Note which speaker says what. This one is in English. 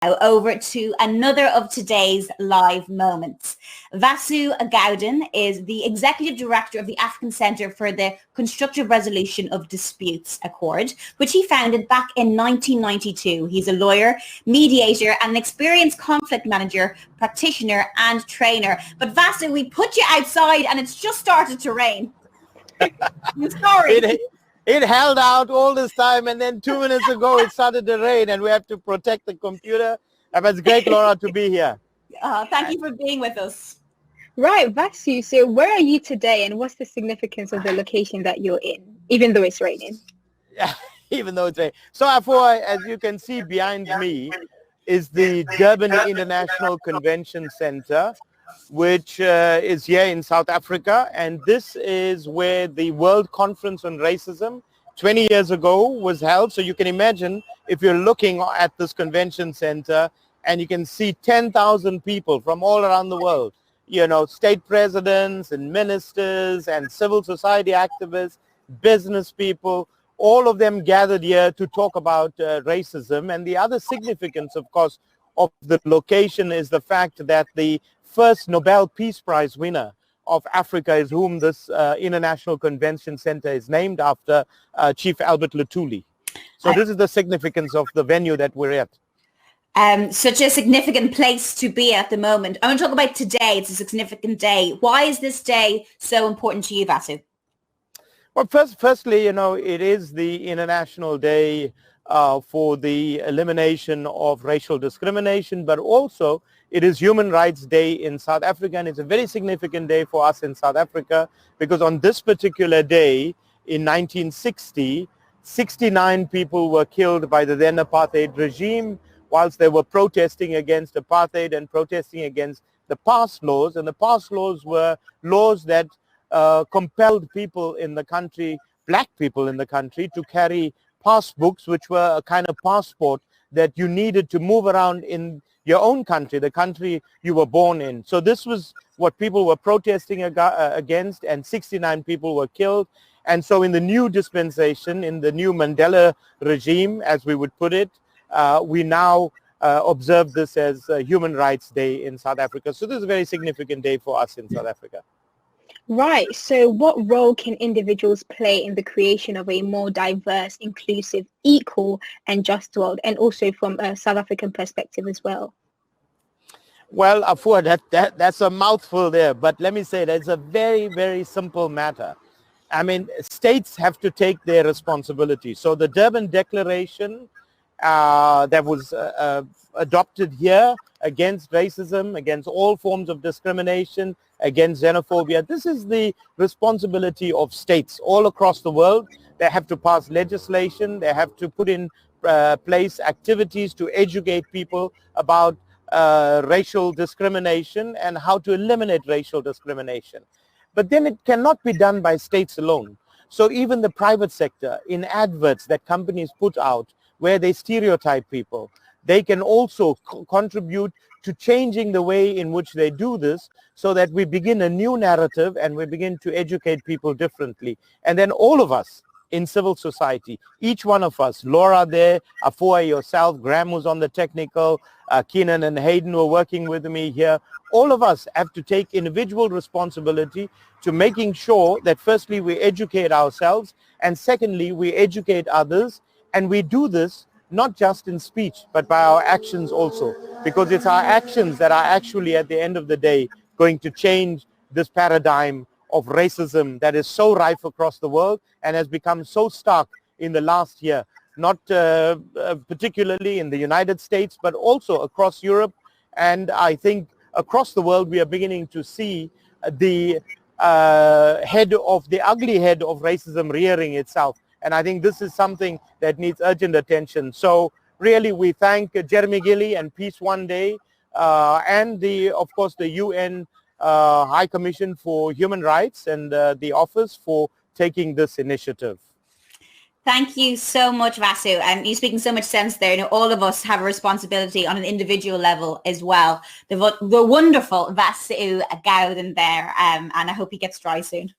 Speaker 1: Over to another of today's live moments. Vasu Gowden is the Executive Director of the African Centre for the Constructive Resolution of Disputes Accord, which he founded back in 1992. He's a lawyer, mediator, and an experienced conflict manager, practitioner, and trainer. But Vasu, we put you outside and it's just started to rain. I'm sorry.
Speaker 2: It held out all this time, and then 2 minutes ago it started to rain, and we have to protect the computer. But it's great, Laura, to be here.
Speaker 1: Thank you for being with us.
Speaker 3: Right, Vasu, so where are you today, and what's the significance of the location that you're in, even though it's raining?
Speaker 2: Yeah, even though it's raining. So, Afua, as you can see behind me, is the Durban International Convention Center, which is here in South Africa, and this is where the World Conference on Racism 20 years ago was held. So you can imagine if you're looking at this convention center and you can see 10,000 people from all around the world, you know, state presidents and ministers and civil society activists, business people, all of them gathered here to talk about racism. And the other significance, of course, of the location is the fact that the first Nobel Peace Prize winner of Africa is whom this International Convention Center is named after, Chief Albert Luthuli. So this is the significance of the venue that we're at.
Speaker 1: Such a significant place to be at the moment. I want to talk about today. It's a significant day. Why is this day so important to you, Vasu?
Speaker 2: Well, firstly, you know, it is the International Day for the elimination of racial discrimination, but also it is Human Rights Day in South Africa, and it's a very significant day for us in South Africa because on this particular day in 1960, 69 people were killed by the then apartheid regime whilst they were protesting against apartheid and protesting against the past laws. And the past laws were laws that compelled people in the country, black people in the country, to carry passbooks, which were a kind of passport that you needed to move around in your own country, the country you were born in. So this was what people were protesting against, and 69 people were killed. And so in the new dispensation, in the new Mandela regime, as we would put it, we now observe this as Human Rights Day in South Africa. So this is a very significant day for us in South Africa.
Speaker 3: Right. So what role can individuals play in the creation of a more diverse, inclusive, equal and just world, and also from a South African perspective as well?
Speaker 2: Well, Afua, that's a mouthful there, but let me say that it's a very, very simple matter. I mean, states have to take their responsibility. So the Durban Declaration that was adopted here against racism, against all forms of discrimination, against xenophobia. This is the responsibility of states all across the world. They have to pass legislation. They have to put in place activities to educate people about racial discrimination and how to eliminate racial discrimination. But then it cannot be done by states alone. So even the private sector, in adverts that companies put out where they stereotype people, they can also contribute to changing the way in which they do this so that we begin a new narrative and we begin to educate people differently. And then all of us in civil society, each one of us, Laura there, Afua, yourself, Graham was on the technical, Keenan and Hayden were working with me here. All of us have to take individual responsibility to making sure that firstly we educate ourselves and secondly we educate others, and we do this not just in speech but by our actions also, because it's our actions that are actually at the end of the day going to change this paradigm of racism that is so rife across the world and has become so stark in the last year, not particularly in the United States, but also across Europe. And I think across the world we are beginning to see the ugly head of racism rearing itself. And I think this is something that needs urgent attention. So really we thank Jeremy Gilly and Peace One Day and of course the UN High Commission for Human Rights and the office for taking this initiative.
Speaker 1: Thank you so much, Vasu. And you're speaking so much sense there. You know, all of us have a responsibility on an individual level as well. The wonderful Vasu Gowden there, and I hope he gets dry soon.